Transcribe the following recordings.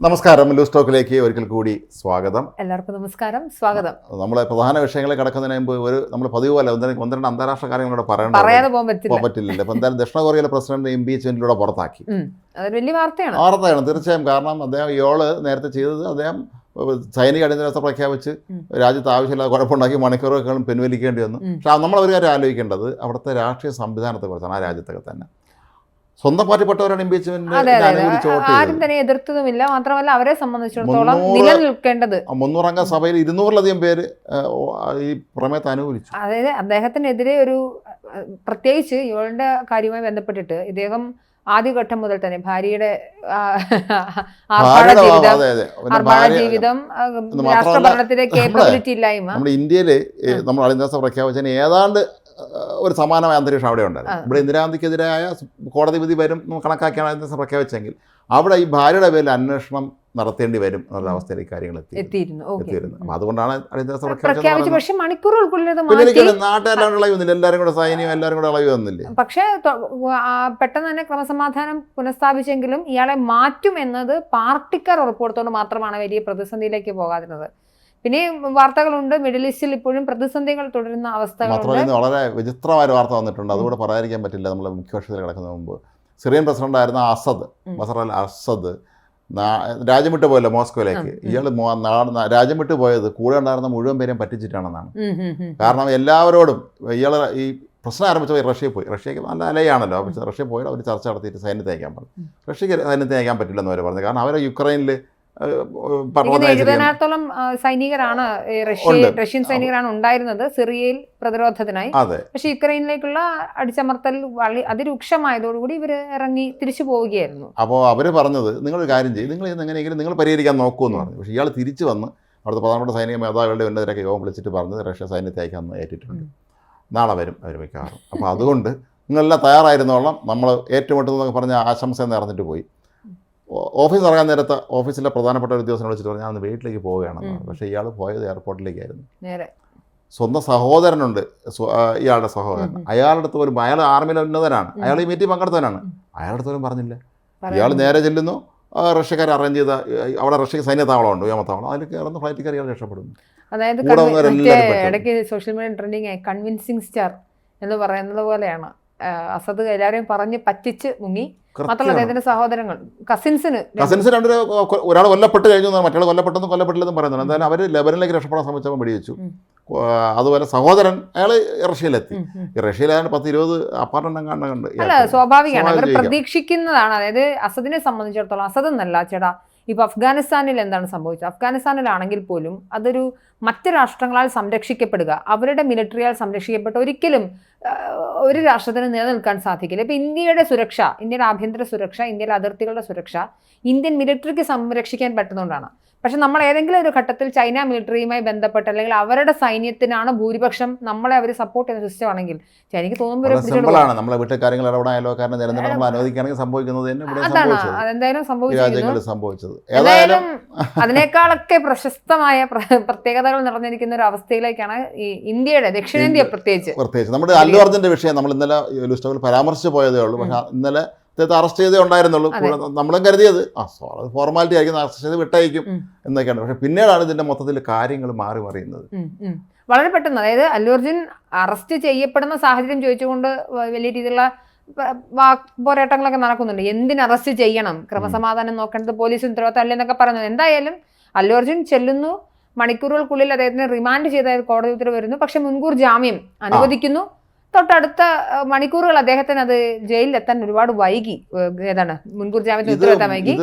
നമസ്കാരം, ലൂസ് ടോക്കിലേക്ക് ഒരിക്കൽ കൂടി സ്വാഗതം. എല്ലാവർക്കും നമസ്കാരം, സ്വാഗതം. നമ്മളെ പ്രധാന വിഷയങ്ങളെ കടക്കുന്നതിന് മുമ്പ് നമ്മൾ പതിവ് പോലെ ഒന്ന് രണ്ട് അന്താരാഷ്ട്ര കാര്യങ്ങളോട് പറയാതെ പോകാൻ പറ്റില്ല. ഇപ്പം എന്തായാലും ദക്ഷിണ കൊറിയയിലെ പ്രസിഡന്റ് ഇംപീച്ച്മെന്റിലൂടെ പുറത്താക്കി. അതൊരു വലിയ വാർത്തയാണ്. തീർച്ചയായും. കാരണം അദ്ദേഹം നേരത്തെ ചെയ്തത് അദ്ദേഹം സൈനിക അടിയന്തരാവസ്ഥ പ്രഖ്യാപിച്ച് രാജ്യത്ത് ആവശ്യമില്ലാതെ കുഴപ്പമുണ്ടാക്കി മണിക്കൂറുകളും പിൻവലിക്കേണ്ടി വന്നു. പക്ഷേ നമ്മൾ ഒരു കാര്യം ആലോചിക്കേണ്ടത് അവിടുത്തെ രാഷ്ട്രീയ സംവിധാനത്തെക്കുറിച്ചാണ്. ആ രാജ്യത്തൊക്കെ തന്നെ സ്വന്തം പാർട്ടിപ്പെട്ടവരാണ് ഇംപീച്ച്മെന്റ് ആരും തന്നെ എതിർത്തതുമില്ല. മാത്രമല്ല അവരെ സംബന്ധിച്ചിടത്തോളം നിലനിൽക്കേണ്ടത് 300 അംഗ സഭയിൽ 200-ലധികം പേര് ഈ പ്രമേയത്തെ അനുകൂലിച്ചു. അതായത് അദ്ദേഹത്തിനെതിരെ ഒരു പ്രത്യേകിച്ച് ഇവളുടെ കാര്യവുമായി ബന്ധപ്പെട്ടിട്ട് ഇദ്ദേഹം ആദ്യഘട്ടം മുതൽ തന്നെ ഭാര്യയുടെ ജീവിതം രാഷ്ട്രഭരണത്തിന്റെ കേപ്പബിലിറ്റി ഇല്ലായ്മ നമ്മുടെ ഇന്ത്യയില് നമ്മൾ അടിയന്തരാവസ്ഥ പ്രഖ്യാപിച്ചതിന് ഏതാണ്ട് ഒരു സമാനമായ അന്തരീക്ഷം അവിടെ ഉണ്ടായിരുന്നു. ഇവിടെ ഇന്ദിരാഗാന്ധിക്കെതിരായ കോടതി വിധി വരും കണക്കാക്കിയാണ് അടിയന്തരാവസ്ഥ പ്രഖ്യാപിച്ചെങ്കിൽ അവിടെ ഈ ഭാര്യയുടെ പേരിൽ അന്വേഷണം നടത്തേണ്ടി വരും എന്നുള്ള അവസ്ഥയിലേക്ക് കാര്യങ്ങൾ എത്തിയിരുന്നു. അതുകൊണ്ടാണ് അടിയന്തരാവസ്ഥ പ്രഖ്യാപിച്ചത്. പക്ഷേ മണിക്കൂറുകൾക്കുള്ളിൽ നാട്ടുകാരെല്ലാം ഇളയുന്നില്ല, എല്ലാവരും കൂടെ സൈന്യം എല്ലാവരും കൂടെ ഇളവി വന്നില്ലേ. പക്ഷേ പെട്ടെന്ന് തന്നെ ക്രമസമാധാനം പുനഃസ്ഥാപിച്ചെങ്കിലും ഇയാളെ മാറ്റും എന്നത് പാർട്ടിക്കാർ ഉറപ്പ് കൊടുത്തുകൊണ്ട് മാത്രമാണ് വലിയ പ്രതിസന്ധിയിലേക്ക് പോകാതിരുന്നത്. പിന്നെ വാർത്തകളുണ്ട്, മിഡിൽ ഈസ്റ്റിൽ ഇപ്പോഴും പ്രതിസന്ധികൾ തുടരുന്ന അവസ്ഥകളുണ്ട്. വളരെ വിചിത്രമായ ഒരു വാർത്ത വന്നിട്ടുണ്ട്, അതുകൂടെ പറയാതിരിക്കാൻ പറ്റില്ല. നമ്മൾ മുഖ്യപക്ഷത്തിൽ കിടക്കുന്ന മുമ്പ് സിറിയൻ പ്രസിഡന്റായിരുന്ന ബഷർ അൽ അസദ് രാജ്യം വിട്ടു പോയല്ലോ മോസ്കോയിലേക്ക്. ഇയാൾ രാജ്യം വിട്ടു പോയത് കൂടെ ഉണ്ടായിരുന്ന മുഴുവൻ പേരെയും പറ്റിച്ചിട്ടാണെന്നാണ്. കാരണം എല്ലാവരോടും ഇയാൾ ഈ പ്രശ്നം ആരംഭിച്ചപ്പോൾ റഷ്യയിൽ പോയി. റഷ്യക്ക് നല്ല അലയാണല്ലോ. റഷ്യ പോയി അവർ ചർച്ച നടത്തിയിട്ട് സൈന്യത്തെ അയക്കാൻ പറഞ്ഞു. റഷ്യക്ക് സൈന്യത്തെ അയക്കാൻ പറ്റില്ലെന്ന് അവർ പറഞ്ഞു. കാരണം അവർ യുക്രൈനിൽ 70,000-ഓളം സൈനികരാണ് റഷ്യൻ സൈനികരാണ് ഉണ്ടായിരുന്നത് സിറിയയിൽ പ്രതിരോധത്തിനായി. പക്ഷെ യുക്രൈനിലേക്കുള്ള അടിച്ചമർത്തൽ അതിരൂക്ഷമായതോടുകൂടി ഇവർ ഇറങ്ങി തിരിച്ചു പോവുകയായിരുന്നു. അപ്പോൾ അവർ പറഞ്ഞത് നിങ്ങളൊരു കാര്യം ചെയ്യും, നിങ്ങൾ എങ്ങനെയെങ്കിലും നിങ്ങൾ പരിഹരിക്കാൻ നോക്കുമെന്ന് പറഞ്ഞു. പക്ഷേ ഇയാൾ തിരിച്ചു വന്ന് അവിടുത്തെ പ്രധാനപ്പെട്ട സൈനിക മേധാവികളുടെ ഉന്നതരൊക്കെ യോഗം വിളിച്ചിട്ട് പറഞ്ഞത് റഷ്യ സൈന്യത്തെ അയക്കാമെന്ന് ഏറ്റിട്ടുണ്ട്, നാളെ വരും അവർ മിക്കവാറും. അപ്പോൾ അതുകൊണ്ട് നിങ്ങളെല്ലാം തയ്യാറായിരുന്നോളം നമ്മൾ ഏറ്റുമുട്ടുന്നതൊക്കെ പറഞ്ഞ ആശംസ നേർന്നിട്ട് പോയി. ഓഫീസ് ഇറങ്ങാൻ നേരത്തെ ഓഫീസിലെ പ്രധാനപ്പെട്ട ഒരു ഉദ്യോഗസ്ഥനെ വിളിച്ചിട്ട് പറഞ്ഞു ഞാൻ വീട്ടിലേക്ക് പോവുകയാണെന്ന്. പക്ഷേ ഇയാൾ പോയത് എയർപോർട്ടിലേക്കായിരുന്നു. സ്വന്തം സഹോദരനുണ്ട്, ഇയാളുടെ സഹോദരൻ. അയാളുടെ അടുത്ത് പോലും, അയാൾ ആർമിയിലെ ഉന്നതനാണ്, അയാൾ ഈ മീറ്റിംഗ് പങ്കെടുത്തവനാണ്, അയാളുടെ അടുത്ത് പോലും പറഞ്ഞില്ല. ഇയാൾ നേരെ ചെല്ലുന്നു, റഷ്യക്കാർ അറേഞ്ച് ചെയ്ത അവിടെ റഷ്യക്ക് സൈന്യത്താവളമുണ്ട്, വ്യോമത്താവളം, അതിൽ കയറുന്ന ഫ്ലൈറ്റിൽ കയറി ഇയാൾ രക്ഷപ്പെടുന്നു. അതായത് ഇടയ്ക്ക് social media trending convincing star എന്ന് പറയുന്നത് പോലെയാണ്. അസദ് എല്ലാവരെയും പറഞ്ഞ് പറ്റിച്ച് മുങ്ങി. മാത്രമല്ല അദ്ദേഹത്തിന്റെ സഹോദരങ്ങൾ കസിൻസ് രണ്ടു ഒരാൾ കൊല്ലപ്പെട്ട് കഴിഞ്ഞു, മറ്റൊരാൾ കൊല്ലപ്പെട്ടില്ലെന്നും പറയുന്നുണ്ട്. എന്തായാലും അവർ ലെബനനിലേക്ക് രക്ഷപ്പെടാൻ ശ്രമിച്ചപ്പോൾ വെടിവെച്ചു. അതുപോലെ സഹോദരൻ അയാൾ റഷ്യയിലെത്തി. റഷ്യയിലാണ്ട് 10-20 അപ്പാർട്ട്മെന്റ് കണ്ട്. അല്ല, സ്വാഭാവികമാണ്, അവർ പ്രതീക്ഷിക്കുന്നതാണ്. അതായത് അസദിനെ സംബന്ധിച്ചിടത്തോളം അസദ് എന്നല്ല ചേട്ടാ, ഇപ്പോൾ അഫ്ഗാനിസ്ഥാനിൽ എന്താണ് സംഭവിച്ചത്? അഫ്ഗാനിസ്ഥാനിലാണെങ്കിൽ പോലും അതൊരു മറ്റ് രാഷ്ട്രങ്ങളാൽ സംരക്ഷിക്കപ്പെടുക, അവരുടെ മിലിറ്ററിയാൽ സംരക്ഷിക്കപ്പെട്ട ഒരിക്കലും ഒരു രാഷ്ട്രത്തിന് നിലനിൽക്കാൻ സാധിക്കില്ല. ഇപ്പോൾ ഇന്ത്യയുടെ സുരക്ഷ, ഇന്ത്യയുടെ ആഭ്യന്തര സുരക്ഷ, ഇന്ത്യയിലെ അതിർത്തികളുടെ സുരക്ഷ ഇന്ത്യൻ മിലിറ്ററിക്ക് സംരക്ഷിക്കാൻ പറ്റുന്നതുകൊണ്ടാണ്. പക്ഷെ നമ്മൾ ഏതെങ്കിലും ഒരു ഘട്ടത്തിൽ ചൈന മിലിറ്ററിയുമായി ബന്ധപ്പെട്ട് അല്ലെങ്കിൽ അവരുടെ സൈന്യത്തിനാണ് ഭൂരിപക്ഷം നമ്മളെ അവർ സപ്പോർട്ട് ചെയ്യുന്ന സിസ്റ്റം ആണെങ്കിൽ എനിക്ക് തോന്നുമ്പോൾ അതെന്തായാലും സംഭവിച്ചത്. ഏതായാലും അതിനേക്കാളൊക്കെ പ്രശസ്തമായ പ്രത്യേകതകൾ നിറഞ്ഞിരിക്കുന്ന ഒരു അവസ്ഥയിലേക്കാണ് ഈ ഇന്ത്യയുടെ ദക്ഷിണേന്ത്യ പ്രത്യേകിച്ച്. നമ്മുടെ അല്ലു അർജുന്റെ വിഷയം നമ്മൾ ഇന്നലെ പരാമർശിച്ചു പോയതേ ഉള്ളൂ. പക്ഷെ ഇന്നലെ അറസ്റ്റ് ചെയ്തേ ഉണ്ടായിരുന്നുള്ളൂ. നമ്മളും കരുതിയത് ഫോർമാലിറ്റി ആയിരിക്കും, അറസ്റ്റ് ചെയ്ത് വിട്ടയക്കും എന്നൊക്കെയാണ്. പക്ഷെ പിന്നീടാണ് ഇതിന്റെ മൊത്തത്തിൽ കാര്യങ്ങൾ മാറി മറിയുന്നത് വളരെ പെട്ടെന്ന്. അതായത് അല്ലു അർജുൻ അറസ്റ്റ് ചെയ്യപ്പെടുന്ന സാഹചര്യം ചോദിച്ചുകൊണ്ട് വലിയ രീതിയിലുള്ള പോരാട്ടങ്ങളൊക്കെ നടക്കുന്നുണ്ട്. എന്തിന് അറസ്റ്റ് ചെയ്യണം, ക്രമസമാധാനം നോക്കേണ്ടത് പോലീസ് ഉത്തരവാദിത്തം അല്ലേ എന്നൊക്കെ പറയുന്നത്. എന്തായാലും അല്ലു അർജുൻ ചെല്ലുന്നു, മണിക്കൂറുകൾക്കുള്ളിൽ അദ്ദേഹത്തിന് റിമാൻഡ് ചെയ്ത കോടതി ഉത്തരവ് വരുന്നു. പക്ഷെ മുൻകൂർ ജാമ്യം അനുവദിക്കുന്നു. തൊട്ടടുത്ത മണിക്കൂറുകൾ അദ്ദേഹത്തിന് അത് ജയിലിലെത്താൻ ഒരുപാട് വൈകി. ഏതാണ് മുൻകൂർ ജാമ്യത്തിന് ഉത്തരവെത്താൻ വൈകി.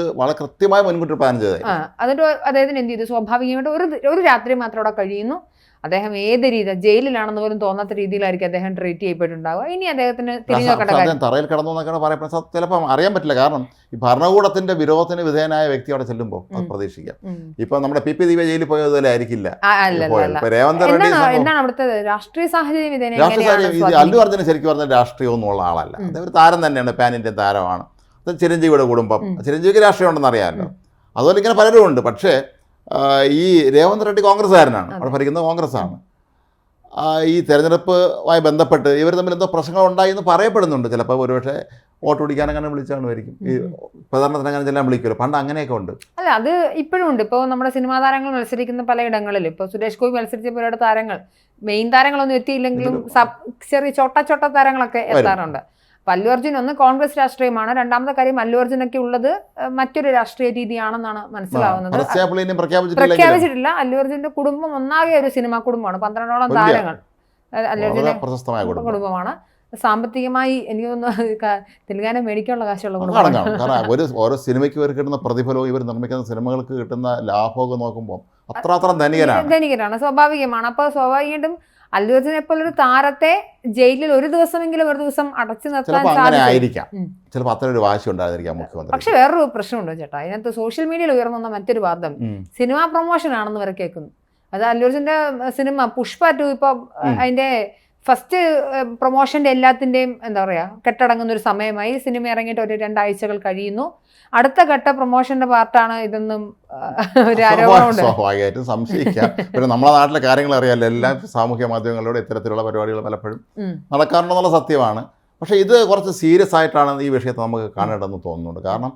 എന്നിട്ട് അദ്ദേഹത്തിന് എന്ത് ചെയ്തു? സ്വാഭാവികമായിട്ട് ഒരു രാത്രി മാത്രം അവിടെ കഴിയുന്നു. അദ്ദേഹം ഏത് രീതി ജയിലിലാണെന്ന് പോലും തോന്നാത്ത രീതിയിലായിരിക്കും അദ്ദേഹം ട്രീറ്റ് ചെയ്യപ്പെട്ടുണ്ടാവുക. ഇനി അദ്ദേഹത്തിന് തറയിൽ കിടന്നു എന്നൊക്കെ പറയപ്പെടുന്നത് ചിലപ്പോൾ അറിയാൻ പറ്റില്ല. കാരണം ഈ ഭരണകൂടത്തിന്റെ വിരോധത്തിന് വിധേയനായ വ്യക്തി അവിടെ ചെല്ലുമ്പോൾ അത് പ്രതീക്ഷിക്കാം. ഇപ്പൊ നമ്മുടെ പി ദിവ്യ ജയിലിൽ പോയതുപോലെ ആയിരിക്കില്ല. എന്താണ് അവിടുത്തെ രാഷ്ട്രീയ സാഹചര്യം? അല്ലു അർജുന ശരിക്കും പറഞ്ഞ രാഷ്ട്രീയം ഒന്നുള്ള ആളല്ല. അദ്ദേഹം ഒരു താരം തന്നെയാണ്, പാൻ ഇന്ത്യൻ താരമാണ്. ചിരഞ്ജീവിയുടെ കുടുംബം, ചിരഞ്ജീവിക്ക് രാഷ്ട്രീയം ഉണ്ടെന്ന് അറിയാമല്ലോ. അതുപോലെ ഇങ്ങനെ പലരും ഉണ്ട്. പക്ഷേ ഈ രേവന്ത് റെഡ്ഡി കോൺഗ്രസ്സുകാരനാണ്, അവിടെ ഭരിക്കുന്നത് കോൺഗ്രസ്സാണ്. ഈ തെരഞ്ഞെടുപ്പുമായി ബന്ധപ്പെട്ട് ഇവർ തമ്മിൽ എന്തോ പ്രശ്നങ്ങൾ ഉണ്ടായി എന്ന് പറയപ്പെടുന്നുണ്ട്. ചിലപ്പോൾ ഒരുപക്ഷെ വോട്ട് പിടിക്കാൻ അങ്ങനെ വിളിച്ചാണുമായിരിക്കും. ഈ പ്രചാരണത്തിന് അങ്ങനെ ചെല്ലാൻ വിളിക്കുമല്ലോ, പണ്ട് അങ്ങനെയൊക്കെ ഉണ്ട്. അല്ല, അത് ഇപ്പോഴും ഉണ്ട്. ഇപ്പോൾ നമ്മുടെ സിനിമാ താരങ്ങൾ മത്സരിക്കുന്ന പലയിടങ്ങളിൽ, ഇപ്പോൾ സുരേഷ് ഗോപി മത്സരിച്ചപ്പോൾ ഒരുപാട് താരങ്ങൾ, മെയിൻ താരങ്ങളൊന്നും എത്തിയില്ലെങ്കിലും ചെറിയ ചോട്ട താരങ്ങളൊക്കെ എത്താറുണ്ട്. അപ്പൊ അല്ലു അർജുൻ ഒന്ന് കോൺഗ്രസ് രാഷ്ട്രീയമാണ്, രണ്ടാമത്തെ കാര്യം അല്ലു അർജുനൊക്കെ ഉള്ളത് മറ്റൊരു രാഷ്ട്രീയ രീതിയാണെന്നാണ് മനസ്സിലാവുന്നത്. പ്രഖ്യാപിച്ചിട്ടില്ല. അല്ലു അർജുന്റെ കുടുംബം ഒന്നാകെ ഒരു സിനിമാ കുടുംബമാണ്, 12ഓളം താരങ്ങൾ അല്ലു അർജുന്റെ കുടുംബമാണ്. സാമ്പത്തികമായി എനിക്ക് തോന്നുന്നു തെലുങ്കാന മേടിക്കാനുള്ള കാശുള്ള കുടുംബമാണ്. ഓരോ സിനിമയ്ക്ക് ഇവർ കിട്ടുന്ന പ്രതിഫലവും ഇവർ നിർമ്മിക്കുന്ന സിനിമകൾക്ക് കിട്ടുന്ന ലാഭമൊക്കെ നോക്കുമ്പോൾ അത്ര ധനികരാണ്, സ്വാഭാവികമാണ്. അപ്പോൾ സ്വാഭാവികമായിട്ടും അല്ലു അർജുനെ പോലെ ഒരു താരത്തെ ജയിലിൽ ഒരു ദിവസം അടച്ചു നിർത്താൻ ആയിരിക്കാം. ചിലപ്പോൾ അത്ര ഒരു വാശി ഉണ്ടായിരിക്കാം മുഖ്യമന്ത്രി. പക്ഷെ വേറൊരു പ്രശ്നമുണ്ടോ ചേട്ടാ, അതിനകത്ത് സോഷ്യൽ മീഡിയയിൽ ഉയർന്നു വന്ന മറ്റൊരു വാദം സിനിമാ പ്രൊമോഷൻ ആണെന്ന് വരെ കേൾക്കുന്നു. അത് അല്ലു അർജുന്റെ സിനിമ പുഷ്പ 2 ഇപ്പൊ അതിന്റെ ഫസ്റ്റ് പ്രൊമോഷന്റെ എല്ലാത്തിന്റെയും എന്താ പറയാ കെട്ടടങ്ങുന്ന ഒരു സമയമായി. സിനിമ ഇറങ്ങിയിട്ട് ഒരു 2 ആഴ്ചകൾ കഴിയുന്നു. അടുത്ത ഘട്ട പ്രൊമോഷന്റെ പാർട്ടാണ് ഇതൊന്നും ഒരു ആരോപണമുണ്ട്. സ്വാഭാവികമായിട്ടും സംശയിക്കാം. പിന്നെ നമ്മുടെ നാട്ടിലെ കാര്യങ്ങൾ അറിയാമല്ലോ, എല്ലാ സാമൂഹ്യ മാധ്യമങ്ങളിലൂടെ ഇത്തരത്തിലുള്ള പരിപാടികൾ പലപ്പോഴും നടക്കാറുണ്ടെന്നുള്ള സത്യമാണ്. പക്ഷേ ഇത് കുറച്ച് സീരിയസ് ആയിട്ടാണ് ഈ വിഷയത്തെ നമുക്ക് കാണേണ്ടതെന്ന് തോന്നുന്നുണ്ട്. കാരണം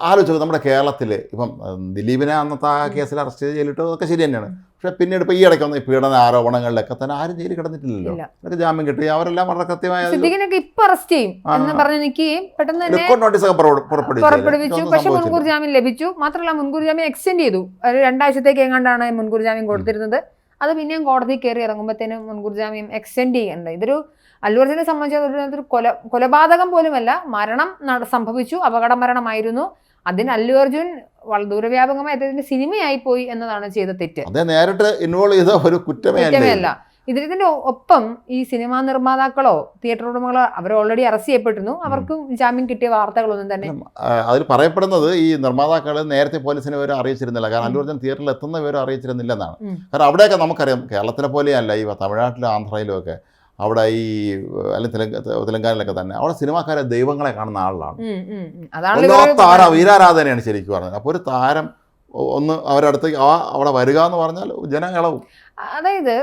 ആലോചിച്ചു, നമ്മുടെ കേരളത്തിൽ ഇപ്പം ദിലീപിനെ അന്നത്തെ ആ കേസിൽ അറസ്റ്റ് ചെയ്ത് ജയിലിട്ടു, അതൊക്കെ ശരി തന്നെയാണ്. പക്ഷേ പിന്നീട് ഇപ്പോൾ ഈ ഇടയ്ക്ക് വന്ന ഈ പീഡന ആരോപണങ്ങളിലൊക്കെ തന്നെ ആരും ജയിലിൽ കിടന്നിട്ടില്ലല്ലോ, അവർക്ക് ജാമ്യം കിട്ടി. അവരെല്ലാം വളരെ കൃത്യമായ അറസ്റ്റ് ചെയ്യും എന്ന് പറഞ്ഞ് നിൽക്കുകയും പെട്ടെന്ന് നോട്ടീസൊക്കെ പുറപ്പെടുവിച്ചു. പക്ഷെ മുൻകൂർ ജാമ്യം ലഭിച്ചു. മാത്രമല്ല മുൻകൂർ ജാമ്യം എക്സ്റ്റെൻഡ് ചെയ്തു. ഒരു 2 ആഴ്ചത്തേക്ക് എങ്ങാണ്ടാണ് മുൻകൂർ ജാമ്യം കൊടുത്തിരുന്നത്. അത് പിന്നെയും കോടതി കയറി ഇറങ്ങുമ്പോഴത്തേനും മുൻകൂർ ജാമ്യം എക്സ്റ്റെൻഡ് ചെയ്യേണ്ടത്. ഇതൊരു അല്ലു അർജുനെ സംബന്ധിച്ചൊരു കൊലപാതകം പോലുമല്ല, മരണം സംഭവിച്ചു, അപകട മരണമായിരുന്നു. അതിന് അല്ലു അർജുൻ ദൂരവ്യാപകമായി അദ്ദേഹത്തിന്റെ സിനിമയായി പോയി എന്നതാണ് ചെയ്ത തെറ്റ്. നേരിട്ട് ഇൻവോൾവ് ചെയ്ത ഒരു കുറ്റമേ അല്ല. ഇതിന്റെ ഒപ്പം ഈ സിനിമാ നിർമ്മാതാക്കളോ തിയേറ്റർ ഉടമകളോ അവർ ഓൾറെഡി അറസ്റ്റ് ചെയ്യപ്പെട്ടിരുന്നു. അവർക്കും ജാമ്യം കിട്ടിയ വാർത്തകളൊന്നും തന്നെ അതിൽ പറയപ്പെടുന്നത് ഈ നിർമ്മാതാക്കൾ നേരത്തെ പോലീസിനെ വിവരം അറിയിച്ചിരുന്നില്ല. കാരണം അല്ലു അർജുൻ തിയേറ്ററിൽ എത്തുന്ന വിവരം അറിയിച്ചിരുന്നില്ലെന്നാണ്. കാരണം അവിടെയൊക്കെ നമുക്കറിയാം, കേരളത്തിലെ പോലെയല്ല ഈ തമിഴ്നാട്ടിലും ആന്ധ്രയിലും ഒക്കെ, അവിടെ ഈ അല്ലെങ്കിൽ തെലങ്കാനയിലൊക്കെ തന്നെ അവിടെ സിനിമാക്കാരെ ദൈവങ്ങളെ കാണുന്ന ആളാണ്. വീരാരാധനയാണ് ശരിക്കും പറഞ്ഞത്. അപ്പോൾ ഒരു താരം ഒന്ന് അവരടുത്ത് അവിടെ വരിക എന്ന് പറഞ്ഞാൽ ജനം ഇളവും. അതായത്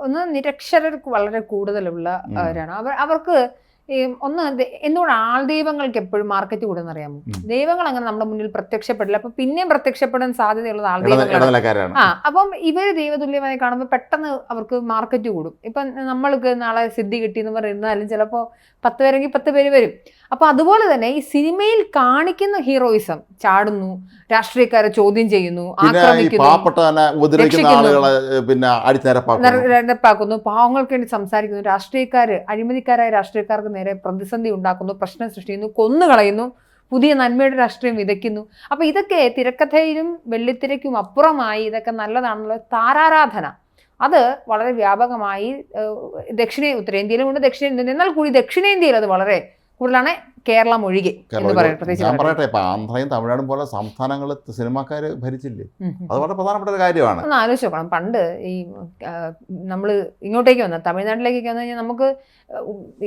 ഒന്ന് നിരക്ഷരർക്ക് വളരെ കൂടുതലുള്ളവരാണ് അവർക്ക് ഒന്ന് എന്തുകൊണ്ട് ആൾദൈവങ്ങൾക്ക് എപ്പോഴും മാർക്കറ്റ് കൂടുന്ന അറിയാമോ? ദൈവങ്ങൾ അങ്ങനെ നമ്മുടെ മുന്നിൽ പ്രത്യക്ഷപ്പെടില്ല. അപ്പൊ പിന്നെയും പ്രത്യക്ഷപ്പെടാൻ സാധ്യതയുള്ളത് ആൾദൈവങ്ങളാണ്. അപ്പം ഇവര് ദൈവതുല്യമായി കാണുമ്പോൾ പെട്ടെന്ന് അവർക്ക് മാർക്കറ്റ് കൂടും. ഇപ്പൊ നമ്മൾക്ക് നാളെ സിദ്ധി കിട്ടി എന്ന് പറയുന്നാലും ചിലപ്പോ 10 പേരെങ്കിൽ 10 പേര് വരും. അപ്പൊ അതുപോലെ തന്നെ ഈ സിനിമയിൽ കാണിക്കുന്ന ഹീറോയിസം, ചാടുന്നു, രാഷ്ട്രീയക്കാരെ ചോദ്യം ചെയ്യുന്നു, നിരപ്പാക്കുന്നു, പാവങ്ങൾക്ക് വേണ്ടി സംസാരിക്കുന്നു, രാഷ്ട്രീയക്കാര് അഴിമതിക്കാരായ രാഷ്ട്രീയക്കാർക്ക് നേരെ പ്രതിസന്ധി ഉണ്ടാക്കുന്നു, പ്രശ്നം സൃഷ്ടിക്കുന്നു, കൊന്നുകളയുന്നു, പുതിയ നന്മയുടെ രാഷ്ട്രീയം വിതയ്ക്കുന്നു. അപ്പൊ ഇതൊക്കെ തിരക്കഥയിലും വെള്ളിത്തിരയ്ക്കും അപ്പുറമായി ഇതൊക്കെ നല്ലതാണല്ലോ. താരാരാധന അത് വളരെ വ്യാപകമായി ഉത്തരേന്ത്യയിലും ഉണ്ട്, ദക്ഷിണേന്ത്യയിലും. എന്നാൽ കൂടി ദക്ഷിണേന്ത്യയിൽ അത് വളരെ കൂടുതലാണ്, കേരളം ഒഴികെ എന്ന് പറയട്ടെ. ഞാൻ പറയട്ടെ, ഇപ്പൊ ആന്ധ്രയും തമിഴ്നാടും പോലെ സംസ്ഥാനങ്ങളിൽ സിനിമാക്കാര് ഭരിച്ചില്ലേ, അത് വളരെ പ്രധാനപ്പെട്ട ഒരു കാര്യമാണ്. ഒന്ന് ആലോചിച്ച് നോക്കണം. പണ്ട് ഈ നമ്മള് ഇങ്ങോട്ടേക്ക് വന്ന തമിഴ്നാട്ടിലേക്കൊക്കെ വന്നു കഴിഞ്ഞാൽ നമുക്ക്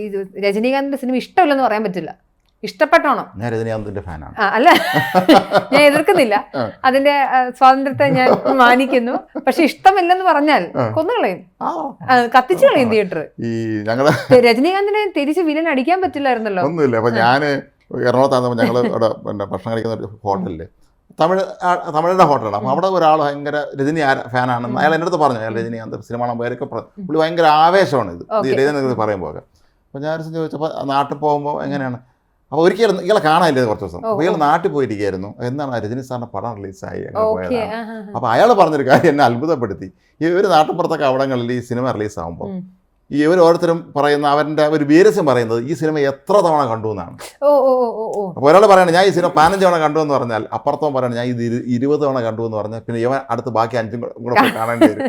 ഈ രജനീകാന്തിന്റെ സിനിമ ഇഷ്ടമില്ലെന്ന് പറയാൻ പറ്റില്ല. ഇഷ്ടപ്പെട്ടോണം. ഞാൻ രജനീകാന്തിന്റെ ഫാനാണ്. അല്ല, ഞാൻ എതിർക്കുന്നില്ല, അതിന്റെ സ്വാതന്ത്ര്യത്തെ ഞാൻ മാനിക്കുന്നു. പക്ഷെ ഇഷ്ടമില്ലെന്ന് പറഞ്ഞാൽ കൊന്നുകളയും, കത്തിച്ചു കളയും തിയേറ്റർ. രജനീകാന്തിനെ തിരിച്ച് വില്ലൻ അടിക്കാൻ പറ്റില്ലായിരുന്നല്ലോ. ഒന്നുമില്ല. അപ്പൊ ഞാന് എറണാകുളത്താകുമ്പോൾ ഞങ്ങൾ അവിടെ ഭക്ഷണം കഴിക്കുന്ന ഒരു ഹോട്ടലില്, തമിഴിന്റെ ഹോട്ടലാണ്. അപ്പൊ അവിടെ ഒരാൾ ഭയങ്കര രജനി ഫാനാണെന്ന് അയാൾ എൻ്റെ അടുത്ത് പറഞ്ഞു. അയാൾ രജനീകാന്ത് സിനിമ കാണാൻ പേരൊക്കെ പുള്ളി ഭയങ്കര ആവേശമാണ് ഇത് രജനി പറയുമ്പോൾ. അപ്പൊ ഞാൻ ചോദിച്ചപ്പോൾ നാട്ടിൽ പോകുമ്പോൾ എങ്ങനെയാണ്, അപ്പോൾ ഒരിക്കലും ഇയാളെ കാണാനില്ലേ കുറച്ച് ദിവസം. അപ്പോൾ ഇയാൾ നാട്ടിൽ പോയിരിക്കുകയായിരുന്നു. എന്താണ് രജനി സാറിന്റെ പടം റിലീസായി അങ്ങനെ പോയതാണ്. അപ്പോൾ അയാൾ പറഞ്ഞൊരു കാര്യം എന്നെ അത്ഭുതപ്പെടുത്തി. ഈ ഒരു നാട്ടിൻപുറത്തൊക്കെ അവിടങ്ങളിൽ ഈ സിനിമ റിലീസാകുമ്പോൾ ഈ ഇവർ ഓരോരുത്തരും പറയുന്ന അവരുടെ ഒരു വീരസ്യം പറയുന്നത് ഈ സിനിമ എത്ര തവണ കണ്ടു എന്നാണ്. അപ്പോൾ ഒരാൾ പറയണം ഞാൻ ഈ സിനിമ 15 തവണ കണ്ടു എന്ന് പറഞ്ഞാൽ അപ്പുറത്തും പറയണം ഞാൻ ഇത് 20 തവണ കണ്ടു എന്ന് പറഞ്ഞാൽ പിന്നെ ഇവൻ അടുത്ത് ബാക്കി 5 കൂടെ പോയി കാണേണ്ടി വരും.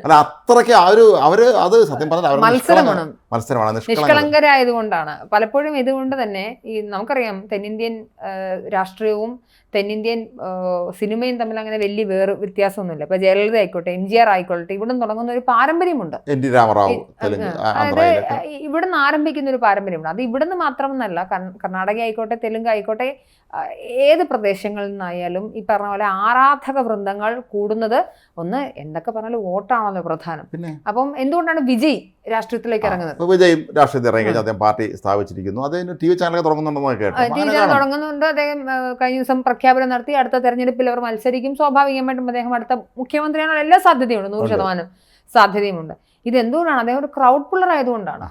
അല്ല, അത്രയ്ക്ക് അവര് അത് സത്യം പറഞ്ഞാൽ മത്സരമാണ്, നിഷ്കളങ്കരായതുകൊണ്ടാണ്. പലപ്പോഴും ഇതുകൊണ്ട് തന്നെ ഈ നമുക്കറിയാം തെന്നിന്ത്യൻ രാഷ്ട്രീയവും തെന്നിന്ത്യൻ സിനിമയും തമ്മിൽ അങ്ങനെ വലിയ വ്യത്യാസമൊന്നുമില്ല. ഇപ്പൊ ജയലളിത ആയിക്കോട്ടെ, MGR ആയിക്കോട്ടെ, ഇവിടെ തുടങ്ങുന്ന ഒരു പാരമ്പര്യമുണ്ട്. അതായത് ഇവിടുന്ന് ആരംഭിക്കുന്ന ഒരു പാരമ്പര്യമുണ്ട്. അത് ഇവിടുന്ന് മാത്രമെന്നല്ല, കർണാടക ആയിക്കോട്ടെ, തെലുങ്ക് ആയിക്കോട്ടെ, ഏത് പ്രദേശങ്ങളിൽ നിന്നായാലും ഈ പറഞ്ഞ പോലെ ആരാധക വൃന്ദങ്ങൾ കൂടുന്നത് ഒന്ന് എന്തൊക്കെ പറഞ്ഞാലും വോട്ടാണല്ലോ പ്രധാനം. അപ്പം എന്തുകൊണ്ടാണ് വിജയ് രാഷ്ട്രീയത്തിലേക്ക് ഇറങ്ങുന്നത്. ഇപ്പോൾ വിജയ് രാഷ്ട്രീയത്തിൽ ഇറങ്ങി കഴിഞ്ഞാൽ അദ്ദേഹം പാർട്ടി സ്ഥാപിച്ചിരിക്കുന്നു, അദ്ദേഹം TV ചാനലൊക്കെ തുടങ്ങുന്നുണ്ടെന്ന് കേട്ടു. TV ചാനൽ തുടങ്ങുന്നുണ്ട്. അദ്ദേഹം കഴിഞ്ഞ ദിവസം പ്രഖ്യാപനം നടത്തി അടുത്ത തെരഞ്ഞെടുപ്പിൽ അവർ മത്സരിക്കും. സ്വാഭാവികമായിട്ടും അദ്ദേഹം അടുത്ത മുഖ്യമന്ത്രിയാണുള്ള എല്ലാ സാധ്യതയുണ്ട്, 100% സാധ്യതയുമുണ്ട്. ഇത് എന്തുകൊണ്ടാണ്? അദ്ദേഹം ഒരു ക്രൗഡ് പുള്ളർ ആയതുകൊണ്ടാണ്.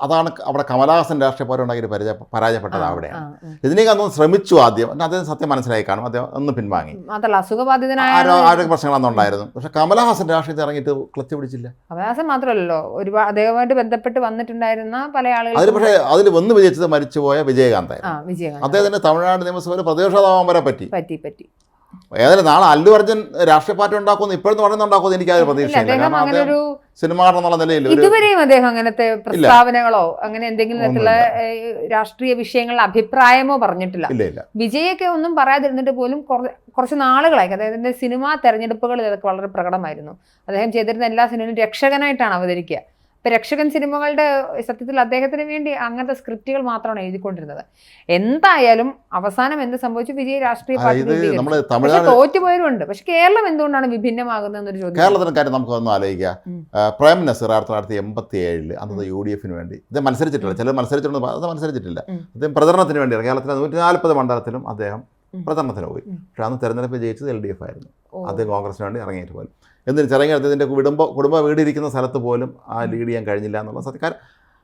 അതാണ് അവിടെ കമലഹാസൻ രാഷ്ട്രീയ പോരാട്ടം ഉണ്ടാക്കി പരാജയപ്പെട്ടത് അവിടെയാണ്. രജനീകാന്ത് ഒന്ന് ശ്രമിച്ചു ആദ്യം, അദ്ദേഹം സത്യം മനസ്സിലായി കാണും, അദ്ദേഹം ഒന്ന് പിൻവാങ്ങി. മാത്രമല്ല അസുഖബാധിതനായ ആരോഗ്യ പ്രശ്നങ്ങളൊന്നും ഉണ്ടായിരുന്നു. പക്ഷെ കമലഹാസൻ രാഷ്ട്രീയത്തിൽ ഇറങ്ങിയിട്ട് ക്ലച്ച് പിടിച്ചില്ല. കമലഹാസൻ മാത്രമല്ലോ, ഒരുപാട് അദ്ദേഹവുമായിട്ട് ബന്ധപ്പെട്ട് വന്നിട്ടുണ്ടായിരുന്ന പല ആളുകൾ. അതിൽ പക്ഷേ അതിൽ വന്ന് വിജയിച്ചത് മരിച്ചുപോയ വിജയകാന്തായിരുന്നു. അദ്ദേഹത്തിന് തമിഴ്നാട് നിയമസഭയിൽ പ്രതിപക്ഷതാവാൻ വരെ പറ്റി. ഏതായാലും നാളെ അല്ലു അർജുൻ രാഷ്ട്രീയ പാർട്ടി ഉണ്ടാക്കുമെന്ന് ഇപ്പോഴെന്ന് പറയുന്നുണ്ടാക്കുമെന്ന് എനിക്ക് അത് പ്രതീക്ഷയില്ല. കാരണം അദ്ദേഹം സിനിമാടൻ എന്നുള്ള നിലയിൽ ഇതുവരെയും അദ്ദേഹം അങ്ങനത്തെ പ്രസ്താവനകളോ അങ്ങനെ എന്തെങ്കിലും തരത്തിലുള്ള രാഷ്ട്രീയ വിഷയങ്ങളിൽ അഭിപ്രായമോ പറഞ്ഞിട്ടില്ല. വിജയൊക്കെ ഒന്നും പറയാതിരുന്നിട്ട് പോലും കുറച്ച് നാളുകളായി അദ്ദേഹത്തിന്റെ സിനിമാ തെരഞ്ഞെടുപ്പുകളിൽ ഇതൊക്കെ വളരെ പ്രകടമായിരുന്നു. അദ്ദേഹം ചെയ്തിരുന്ന എല്ലാ സിനിമയിലും രക്ഷകനായിട്ടാണ് അവതരിക്കുക. ഇപ്പം രക്ഷകൻ സിനിമകളുടെ സത്യത്തിൽ അദ്ദേഹത്തിന് വേണ്ടി അങ്ങനത്തെ സ്ക്രിപ്റ്റുകൾ മാത്രമാണ് എഴുതിക്കൊണ്ടിരുന്നത്. എന്തായാലും അവസാനം എന്ത് സംഭവിച്ചു? വിജയ് രാഷ്ട്രീയ പാർട്ടി തോറ്റുപോയവരുണ്ട്. പക്ഷെ കേരളം എന്തുകൊണ്ടാണ് വിഭിന്നമാകുന്നതെന്നൊരു ചോദ്യം. കേരളത്തിന്റെ കാര്യം നമുക്കൊന്നും ആലോചിക്കാം. പ്രേം നസീർ 1987 അന്നത്തെ UDF വേണ്ടി ഇത് മത്സരിച്ചിട്ടില്ല. ചിലർ മത്സരിച്ചിട്ടില്ല. അദ്ദേഹം പ്രചരണത്തിന് വേണ്ടിയാണ് കേരളത്തിലെ 140 മണ്ഡലത്തിലും അദ്ദേഹം പ്രചരണത്തിന് പോയി. പക്ഷെ അന്ന് തെരഞ്ഞെടുപ്പ് ജയിച്ചത് LDF ആയിരുന്നു. അദ്ദേഹം കോൺഗ്രസിന് വേണ്ടി ഇറങ്ങിയിട്ട് പോലും എന്തിന് ചിറങ്ങി അദ്ദേഹത്തിൻ്റെ കുടുംബ വീടിരിക്കുന്ന സ്ഥലത്ത് പോലും ആ ലീഡ് ചെയ്യാൻ കഴിഞ്ഞില്ല എന്നുള്ള സത്യക്കാരൻ.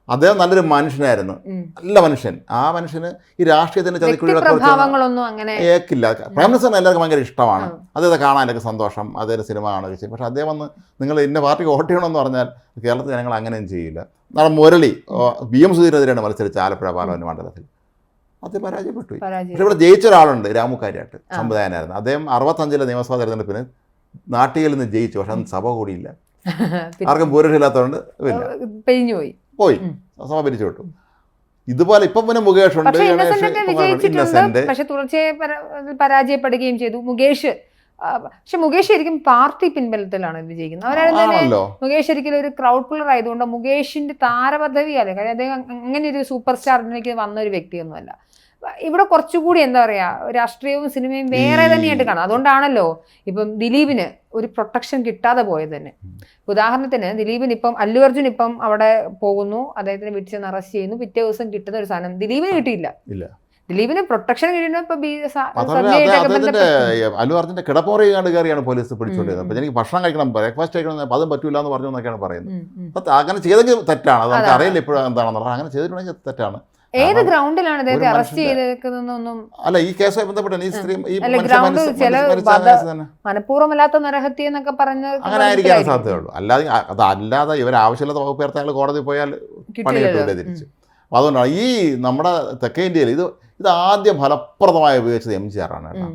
അദ്ദേഹം നല്ലൊരു മനുഷ്യനായിരുന്നു, നല്ല മനുഷ്യൻ. ആ മനുഷ്യന് ഈ രാഷ്ട്രീയത്തിന് ചതിക്കുഴികളൊന്നും ഏക്കില്ല. പ്രൈം മിനിസ്റ്ററിന് എല്ലാവർക്കും ഭയങ്കര ഇഷ്ടമാണ്, അദ്ദേഹത്തെ കാണാനൊക്കെ സന്തോഷം, അദ്ദേഹം സിനിമ കാണുകയൊക്കെ ചെയ്യും. പക്ഷേ അദ്ദേഹം വന്ന് നിങ്ങൾ ഇന്ന പാർട്ടിക്ക് വോട്ട് ചെയ്യണമെന്ന് പറഞ്ഞാൽ കേരളത്തിൽ ജനങ്ങൾ അങ്ങനെയും ചെയ്യില്ല. നാളെ മുരളി BM സുധീരനെതിരെയാണ് മത്സരിച്ച ആലപ്പുഴ പാർലമെന്റ് മണ്ഡലത്തിൽ. അദ്ദേഹം പരാജയപ്പെട്ടു. പക്ഷേ ഇവിടെ ജയിച്ച ഒരാളുണ്ട്, രാമു കാര്യാട്ട്, സംവിധായകനായിരുന്നു. അദ്ദേഹം 65 നിയമസഭാ തെരഞ്ഞെടുപ്പിന് നാട്ടികയിൽ നിന്ന് ജയിച്ചു. പക്ഷെ അന്ന് സഭ കൂടിയില്ല, ആർക്കും ഭൂരിപക്ഷമില്ലാത്തതുകൊണ്ട് പോയി സഭ പിരിച്ചു വിട്ടു. ഇതുപോലെ ഇപ്പം പിന്നെ മുകേഷ് ഉണ്ട്, ഇന്നസെന്റ്. പക്ഷെ തുടർച്ചയായി പരാജയപ്പെടുകയും ചെയ്തു മുകേഷ്. പക്ഷെ മുകേഷ് ശരിക്കും പാർട്ടി പിൻബലത്തിലാണ് വിജയിക്കുന്നത്. അവരായിരുന്നു മുകേഷ് ശരിക്കും ഒരു ക്രൗഡ് പുള്ളർ ആയതുകൊണ്ട് മുകേഷിന്റെ താരപദവിയല്ല. കാര്യം അദ്ദേഹം അങ്ങനെ ഒരു സൂപ്പർ സ്റ്റാറിലേക്ക് വന്ന ഒരു വ്യക്തിയൊന്നുമല്ല. ഇവിടെ കുറച്ചുകൂടി എന്താ പറയാ, രാഷ്ട്രീയവും സിനിമയും വേറെ തന്നെയായിട്ട് കാണാം. അതുകൊണ്ടാണല്ലോ ഇപ്പം ദിലീപിന് ഒരു പ്രൊട്ടക്ഷൻ കിട്ടാതെ പോയത് തന്നെ. ഉദാഹരണത്തിന് ദിലീപിന് ഇപ്പം അല്ലു അർജുൻ ഇപ്പം അവിടെ പോകുന്നു, അദ്ദേഹത്തിന് വീട്ടിൽ ചെന്ന് അറസ്റ്റ് ചെയ്യുന്നു, പിറ്റേ ദിവസം കിട്ടുന്ന ഒരു സാധനം ദിലീപിന് കിട്ടിയില്ല. ദിലീപിന് പ്രൊട്ടക്ഷൻ കിട്ടുന്നു. അല്ലു അർജുന്റെ കിടപ്പുറ കയറിയാണ് പോലീസ് പിടിച്ചുകൊണ്ടിരുന്നത്. അപ്പൊ എനിക്ക് ഭക്ഷണം കഴിക്കണം, ബ്രേക്ക്ഫാസ്റ്റ് കഴിക്കണം, അതും പറ്റൂല എന്ന് പറഞ്ഞു എന്നൊക്കെയാണ് പറയുന്നത്. അങ്ങനെ ചെയ്തെങ്കിൽ തെറ്റാണ്, അത് നമുക്ക് അറിയില്ല ഇപ്പോഴും എന്താണെന്നുള്ളത്. അങ്ങനെ ചെയ്തിട്ടുണ്ടെങ്കിൽ തെറ്റാണ്. ഏത് ഗ്രൗണ്ടിലാണ് ഇദ്ദേഹത്തെ അറസ്റ്റ് ചെയ്തേക്കുന്നതൊന്നും അല്ല. ഈ കേസുമായി ബന്ധപ്പെട്ട് മനഃപൂർവ്വമല്ലാത്ത നരഹത്യ എന്നൊക്കെ പറഞ്ഞ് അങ്ങനെ ആയിരിക്കാൻ സാധ്യതയുള്ളൂ. അല്ലാതെ ഇവർ ആവശ്യമില്ലാത്ത വകുപ്പ് ചേർത്ത് അയാൾ കോടതി പോയാൽ പണി കിട്ടില്ല തിരിച്ച്. അപ്പോൾ അതുകൊണ്ടാണ് ഈ നമ്മുടെ തെക്കേ ഇന്ത്യയിൽ ഇത് ആദ്യം ഫലപ്രദമായി ഉപയോഗിച്ചത് MGR ആണ് കേട്ടോ.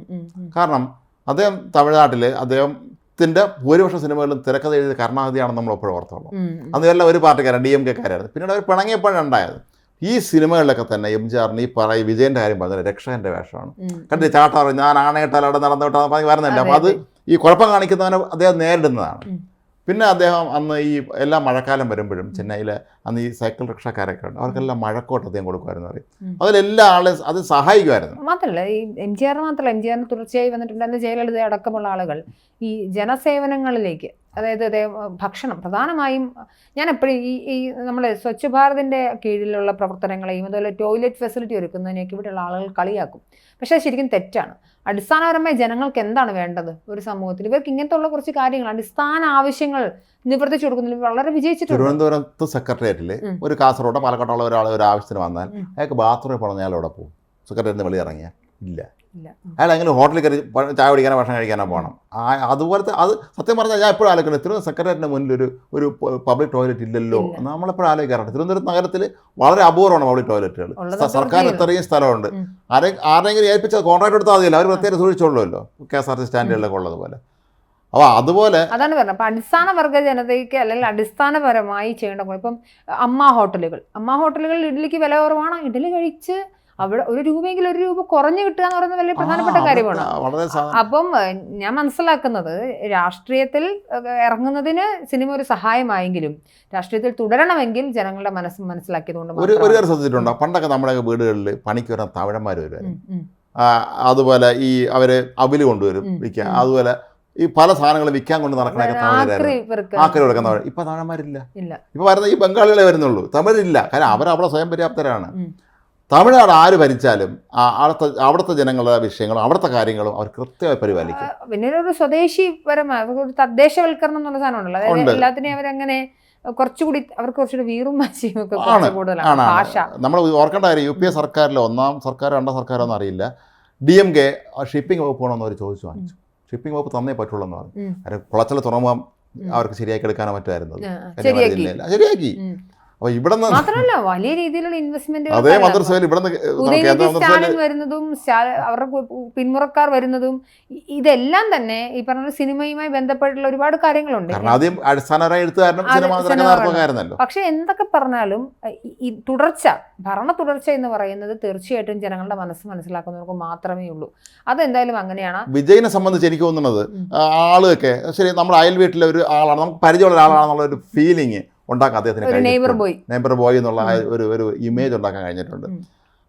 കാരണം അദ്ദേഹം തമിഴ്നാട്ടിൽ അദ്ദേഹത്തിന്റെ ഭൂരിപക്ഷ സിനിമകളിലും തിരക്കഥ എഴുതിയ കരുണാനിധിയാണെന്ന് നമ്മൾ എപ്പോഴും ഓർത്തോളൂ. അന്ന് എല്ലാം ഒരു പാർട്ടിക്കാരാണ്, DMK-കാരായിരുന്നു. പിന്നീട് അവർ പിണങ്ങിയപ്പോഴാണ് ഉണ്ടായത്. ഈ സിനിമകളിലൊക്കെ തന്നെ MGR-ന് ഈ വിജയൻ്റെ കാര്യം പറഞ്ഞാൽ രക്ഷകൻ്റെ വേഷമാണ്. കണ്ടിട്ട് ചാട്ടാറ് ഞാൻ ആണയിട്ടാൽ അവിടെ നടന്നു വിട്ടാൽ വരുന്നില്ല. അപ്പോൾ അത് ഈ കുഴപ്പം കാണിക്കുന്നവനെ അദ്ദേഹം നേരിടുന്നതാണ്. പിന്നെ അദ്ദേഹം അന്ന് ഈ എല്ലാ മഴക്കാലം വരുമ്പോഴും ചെന്നൈയിലെ അന്ന് ഈ സൈക്കിൾ റിക്ഷക്കാരൊക്കെ ഉണ്ട്, അവർക്കെല്ലാം മഴക്കോട്ട് അദ്ദേഹം കൊടുക്കുമായിരുന്നു പറയും. അതിലെല്ലാ ആളെയും അത് സഹായിക്കുമായിരുന്നു. മാത്രമല്ല ഈ MGR മാത്രമല്ല, MGR-ന് തുടർച്ചയായി വന്നിട്ടുണ്ടെന്ന് ജയലളിത അടക്കമുള്ള ആളുകൾ ഈ ജനസേവനങ്ങളിലേക്ക്, അതായത് ഭക്ഷണം പ്രധാനമായും ഞാൻ എപ്പോഴും ഈ നമ്മുടെ സ്വച്ഛ് ഭാരതിൻ്റെ കീഴിലുള്ള പ്രവർത്തനങ്ങളെയും അതുപോലെ ടോയ്ലറ്റ് ഫെസിലിറ്റി ഒരുക്കുന്നതിനൊക്കെ ഇവിടെയുള്ള ആളുകൾ കളിയാക്കും. പക്ഷേ അത് ശരിക്കും തെറ്റാണ്. അടിസ്ഥാനപരമായി ജനങ്ങൾക്ക് എന്താണ് വേണ്ടത് ഒരു സമൂഹത്തിൽ? ഇവർക്ക് ഇങ്ങനത്തെ ഉള്ള കുറച്ച് കാര്യങ്ങൾ, അടിസ്ഥാന ആവശ്യങ്ങൾ നിവർത്തിച്ചു കൊടുക്കുന്നതിൽ വളരെ വിജയിച്ചിട്ടുണ്ട്. തിരുവനന്തപുരത്ത് സെക്രട്ടേറിയറ്റിൽ ഒരു കാസർഗോഡോ പാലക്കാട്ടുള്ള ഒരാൾ ഒരു ആവശ്യത്തിന് വന്നാൽ അയാൾക്ക് ബാത്റൂമിൽ പോകണം, അയാൾ അവിടെ പോകും. സെക്രട്ടേറിയറ്റിന് വെളി ഇറങ്ങിയാൽ ഇല്ല. അയാൾ എങ്ങനെ ഹോട്ടലിൽ കയറി ചായ കുടിക്കാനോ ഭക്ഷണം കഴിക്കാനോ പോകണം. അതുപോലത്തെ അത് സത്യം പറഞ്ഞാൽ ഞാൻ എപ്പോഴും ആലോചിക്കുന്നത്, തിരുവനന്തപുരം സെക്രട്ടേറിയറ്റിന് മുന്നിൽ ഒരു പബ്ലിക് ടോയ്ലറ്റ് ഇല്ലല്ലോ. നമ്മളെപ്പോഴും ആലോചിക്കാറുണ്ട്. തിരുവനന്തപുരം നഗരത്തിൽ വളരെ അപൂർവമാണ് പബ്ലിക് ടോയ്ലറ്റുകൾ. സർക്കാർ ഇത്രയും സ്ഥലമുണ്ട്. ആരെങ്കിലും ഏൽപ്പിച്ച കോൺട്രാക്ട് എടുത്താൽ മതിയല്ലോ, അവർ പ്രത്യേകം സൂക്ഷിച്ചോളൂല്ലോ KSRTC സ്റ്റാൻഡുകളിലൊക്കെ ഉള്ളതുപോലെ. അപ്പോൾ അതുപോലെ അതാണ് പറഞ്ഞത്. അപ്പം അടിസ്ഥാന വർഗ്ഗ ജനതയ്ക്ക് അല്ലെങ്കിൽ അടിസ്ഥാനപരമായി ചെയ്യേണ്ട ഇപ്പം അമ്മ ഹോട്ടലുകളിൽ ഇഡ്ഡലിക്ക് വില കുറവാണ്, ഇഡ്ഡലി കഴിച്ച് അവിടെ ₹1 ₹1 കുറഞ്ഞു കിട്ടുക എന്ന് പറയുന്നത് വലിയ പ്രധാനപ്പെട്ട കാര്യമാണ്. അപ്പം ഞാൻ മനസ്സിലാക്കുന്നത് രാഷ്ട്രീയത്തിൽ ഇറങ്ങുന്നതിന് സിനിമ ഒരു സഹായമായെങ്കിലും രാഷ്ട്രീയത്തിൽ തുടരണമെങ്കിൽ ജനങ്ങളുടെ മനസ്സ് മനസ്സിലാക്കിയതുകൊണ്ട് ഒരു കാര്യം ശ്രദ്ധിച്ചിട്ടുണ്ടോ? പണ്ടൊക്കെ നമ്മുടെ വീടുകളിൽ പണിക്ക് വരുന്ന തമിഴന്മാർ വരുമായിരുന്നു. അതുപോലെ ഈ അവർ അവില് കൊണ്ടുവരും വിൽക്കുക. അതുപോലെ ഈ പല സാധനങ്ങളും വിൽക്കാൻ കൊണ്ട് നടക്കണൊക്കെ തമിഴരായിരുന്നു. ആക്രി കൊടുക്കുന്ന തമിഴ്. ഇപ്പം തമിഴന്മാരില്ല. ഇപ്പം വരുന്ന ഈ ബംഗാളികളെ വരുന്നുള്ളൂ, തമിഴില്ല. കാരണം അവരവിടെ സ്വയം പര്യാപ്തരാണ്. തമിഴ്നാട് ആര് ഭരിച്ചാലും അവിടുത്തെ ജനങ്ങളുടെ വിഷയങ്ങളും അവിടുത്തെ കാര്യങ്ങളും അവർ കൃത്യമായി പരിപാലിക്കും. പിന്നെ ഒരു സ്വദേശിപരമായ ഒരു തദ്ദേശവൽക്കരണം എന്നുള്ള സാധനം ഉണ്ടല്ലോ, അതായത് എല്ലാത്തിനെയും അവരങ്ങനെ കുറച്ചുകൂടി അവർക്ക് കുറച്ചുകൂടി വീറും വാശിയും ഒക്കെ കൂടുതലാണ് ഭാഷ. നമ്മൾ ഓർക്കേണ്ട കാര്യം, യു പി എ സർക്കാരിലെ ഒന്നാം സർക്കാരോ രണ്ടാം സർക്കാരോ ഒന്നും അറിയില്ല, DMK ഷിപ്പിംഗ് വകുപ്പ് വേണമെന്ന് അവർ ചോദിച്ചു വാങ്ങിച്ചു. ഷിപ്പിംഗ് വകുപ്പ് തന്നേ പറ്റുള്ളൂ എന്ന് പറഞ്ഞു. അവർ കുളച്ചൽ തുറമുഖം അവർക്ക് ശരിയാക്കി എടുക്കാനോ മറ്റായിരുന്നു, ശരിയാക്കി. അപ്പൊ ഇവിടെ മാത്രമല്ല വലിയ രീതിയിലുള്ള ഇൻവെസ്റ്റ്മെന്റ് അതേ മന്ത്രിസഭയിൽ ഇവിടെ സ്റ്റാലിൻ വരുന്നതും അവരുടെ പിന്മുറക്കാർ വരുന്നതും ഇതെല്ലാം തന്നെ ഈ പറഞ്ഞ സിനിമയുമായി ബന്ധപ്പെട്ടുള്ള ഒരുപാട് കാര്യങ്ങളുണ്ട്. ആദ്യം അടിസ്ഥാനപരമായ എഴുത്തുകാരനും. പക്ഷെ എന്തൊക്കെ പറഞ്ഞാലും ഈ തുടർച്ച, ഭരണ തുടർച്ച എന്ന് പറയുന്നത് തീർച്ചയായിട്ടും ജനങ്ങളുടെ മനസ്സ് മനസ്സിലാക്കുന്നവർക്ക് മാത്രമേ ഉള്ളൂ. അതെന്തായാലും അങ്ങനെയാണ്. വിജയിനെ സംബന്ധിച്ച് എനിക്ക് തോന്നുന്നത് ആളൊക്കെ ശരി, നമ്മുടെ അയൽ വീട്ടിലെ ഒരു ആളാണ്, നമുക്ക് പരിചയമുള്ള ഒരാളാണെന്നുള്ള ഒരു ഫീലിംഗ് ഉണ്ടാക്കാൻ അദ്ദേഹത്തിന് നെയ്ബർ ബോയ് എന്നുള്ള ഒരു ഇമേജ് ഉണ്ടാക്കാൻ കഴിഞ്ഞിട്ടുണ്ട്.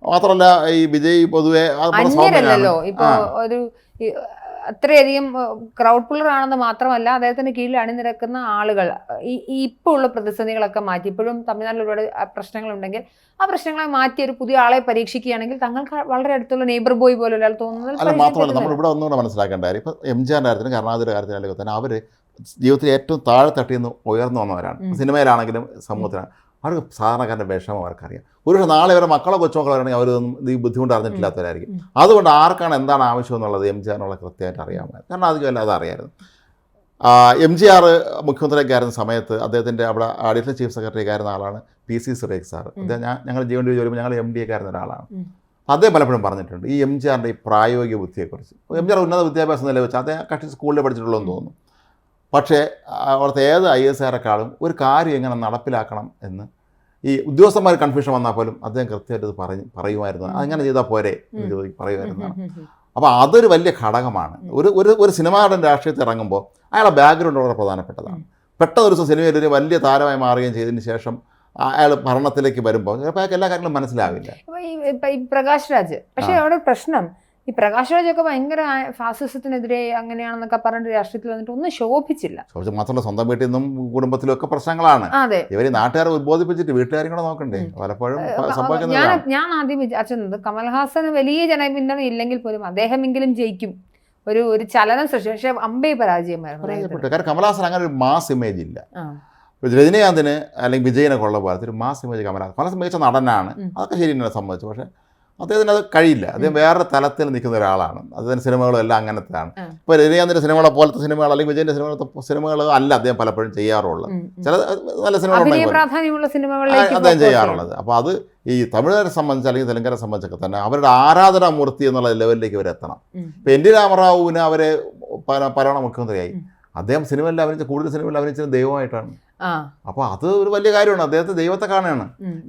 മാത്രമല്ല ഈ വിജയ് പൊതുവെ ഇപ്പൊ ഒരു അത്രയധികം ക്രൗഡ് പുള്ളർ ആണെന്ന് മാത്രമല്ല, അദ്ദേഹത്തിന് കീഴിൽ അണിനിരക്കുന്ന ആളുകൾ ഇപ്പോൾ ഉള്ള പ്രതിസന്ധികളൊക്കെ മാറ്റി, ഇപ്പോഴും തമിഴ്നാട്ടിൽ ഒരുപാട് പ്രശ്നങ്ങളുണ്ടെങ്കിൽ ആ പ്രശ്നങ്ങളെ മാറ്റി ഒരു പുതിയ ആളെ പരീക്ഷിക്കുകയാണെങ്കിൽ തങ്ങൾക്ക് വളരെ അടുത്തുള്ള നെയ്ബർ ബോയ് പോലെ ഒരാൾ തോന്നുന്നത്. അല്ല, മാത്രമല്ല നമ്മൾ ഇവിടെ ഒന്നുകൂടെ മനസ്സിലാക്കേണ്ട കാര്യം, ഇപ്പം MGR കാര്യത്തിനും കരുണാകരൻ്റെ കാര്യത്തിനാണെങ്കിൽ തന്നെ അവർ ജീവിതത്തിൽ ഏറ്റവും താഴെത്തട്ടിൽ നിന്ന് ഉയർന്നു വന്നവരാണ്. സിനിമയിലാണെങ്കിലും സമൂഹത്തിലാണ്. അവർക്ക് സാധാരണക്കാരൻ്റെ വിഷമം അവർക്കറിയാം. ഒരുപക്ഷെ നാളെ ഇവരെ മക്കളോ കൊച്ചുമക്കളോ ആണെങ്കിൽ അവരൊന്നും ഈ ബുദ്ധിമുട്ട് അറിഞ്ഞിട്ടില്ലാത്തവരായിരിക്കും. അതുകൊണ്ട് ആർക്കാണ് എന്താണ് ആവശ്യം എന്നുള്ളത് MGR കൃത്യമായിട്ട് അറിയാമായിരുന്നു. കാരണം അധികം അത് അറിയാമായിരുന്നു. MGR മുഖ്യമന്ത്രിയൊക്കെ ആയിരുന്ന സമയത്ത് അദ്ദേഹത്തിൻ്റെ അവിടെ അഡീഷണൽ ചീഫ് സെക്രട്ടറി ആയിരുന്ന ആളാണ് PC സുരേഷ് സാർ. അദ്ദേഹം ഞങ്ങൾ ജീവൻ ജോലി ഞങ്ങൾ MD ഒക്കെ ആയിരുന്ന ഒരാളാണ്. അദ്ദേഹം പലപ്പോഴും പറഞ്ഞിട്ടുണ്ട് ഈ MGR ഈ പ്രായോഗിക ബുദ്ധിയെക്കുറിച്ച്. MGR ഉന്നത വിദ്യാഭ്യാസം നിലവെച്ച് അദ്ദേഹം കക്ഷി സ്കൂളിൽ പഠിച്ചിട്ടുള്ളൂ എന്ന് തോന്നുന്നു. പക്ഷേ അവിടുത്തെ ഏത് IAS-കാരെക്കാളും ഒരു കാര്യം എങ്ങനെ നടപ്പിലാക്കണം എന്ന് ഈ ഉദ്യോഗസ്ഥന്മാർ കൺഫ്യൂഷൻ വന്നാൽ പോലും അദ്ദേഹം കൃത്യമായിട്ട് ഇത് പറയുമായിരുന്നു. അങ്ങനെ ചെയ്താൽ പോരെ എന്ന് പറയുമായിരുന്നതാണ്. അപ്പോൾ അതൊരു വലിയ ഘടകമാണ്. ഒരു സിനിമാ നടൻ രാഷ്ട്രീയത്തിൽ ഇറങ്ങുമ്പോൾ അയാളുടെ ബാക്ക്ഗ്രൗണ്ട് വളരെ പ്രധാനപ്പെട്ടതാണ്. പെട്ടെന്ന് ഒരു ദിവസം സിനിമയിൽ ഒരു വലിയ താരമായി മാറുകയും ചെയ്തതിന് ശേഷം അയാൾ ഭരണത്തിലേക്ക് വരുമ്പോൾ ചിലപ്പോൾ അയാൾക്ക് എല്ലാ കാര്യങ്ങളും മനസ്സിലാവില്ല. ഈ പ്രകാശ് രാജ്, പക്ഷേ അവിടെ പ്രശ്നം ഈ പ്രകാശ് രാജൊക്കെ ഭയങ്കര ഫാസിസത്തിനെതിരെ അങ്ങനെയാണെന്നൊക്കെ പറഞ്ഞിട്ട് രാഷ്ട്രീയത്തിൽ വന്നിട്ട് ഒന്നും ശോഭിച്ചില്ല. മാത്രമല്ല സ്വന്തം വീട്ടിൽ നിന്നും കുടുംബത്തിലും ഒക്കെ പ്രശ്നങ്ങളാണ്. ഇവർ നാട്ടുകാരെ ഉദ്ബോധിപ്പിച്ചിട്ട് വീട്ടുകാരും കൂടെ നോക്കണ്ടേ പലപ്പോഴും സംഭവിക്കുന്നത്. ഞാൻ ആദ്യം വിചാരിച്ചത് കമൽഹാസന് വലിയ ജനപിന്തുണ ഇല്ലെങ്കിൽ പോലും അദ്ദേഹമെങ്കിലും ജയിക്കും, ഒരു ചലനം സൃഷ്ടിച്ചു. പക്ഷെ അമ്പേ പരാജയമായിരുന്നു. കാരണം കമൽഹാസൻ അങ്ങനെ ഒരു മാസ് ഇമേജ് ഇല്ല. രജനീകാന്തിന് അല്ലെങ്കിൽ വിജയനെ കൊള്ള പോലത്തെ ഒരു മാസ് ഇമേജ് കമൽഹാസൻ മികച്ച നടനാണ്, അതൊക്കെ ശരി തന്നെ സംബന്ധിച്ചു. പക്ഷേ അദ്ദേഹത്തിന് അത് കഴിയില്ല. അദ്ദേഹം വേറെ തലത്തിൽ നിൽക്കുന്ന ഒരാളാണ്. അദ്ദേഹത്തിൻ്റെ സിനിമകളും എല്ലാം അങ്ങനത്തെയാണ്. ഇപ്പോൾ രജനീകാന്തിൻ്റെ സിനിമകളെ പോലത്തെ സിനിമകൾ അല്ലെങ്കിൽ വിജയൻ്റെ സിനിമകൾ അല്ല അദ്ദേഹം പലപ്പോഴും ചെയ്യാറുള്ളത്. ചില നല്ല സിനിമകൾ അദ്ദേഹം ചെയ്യാറുള്ളത്. അപ്പോൾ അത് ഈ തമിഴരെ സംബന്ധിച്ച് അല്ലെങ്കിൽ തെലുങ്കരെ സംബന്ധിച്ചൊക്കെ തന്നെ അവരുടെ ആരാധനാമൂർത്തി എന്നുള്ള ലെവലിലേക്ക് അവരെത്തണം. ഇപ്പോൾ NT രാമറാവുവിന് അവരെ പരവണ മുഖ്യമന്ത്രിയായി. അദ്ദേഹം സിനിമയിൽ അഭിനയിച്ച കൂടുതൽ സിനിമയിൽ അഭിനയിച്ചത് ദൈവമായിട്ടാണ്. അപ്പോൾ അത് ഒരു വലിയ കാര്യമാണ്. അദ്ദേഹത്തെ ദൈവത്തെ കാണുകയാണ്.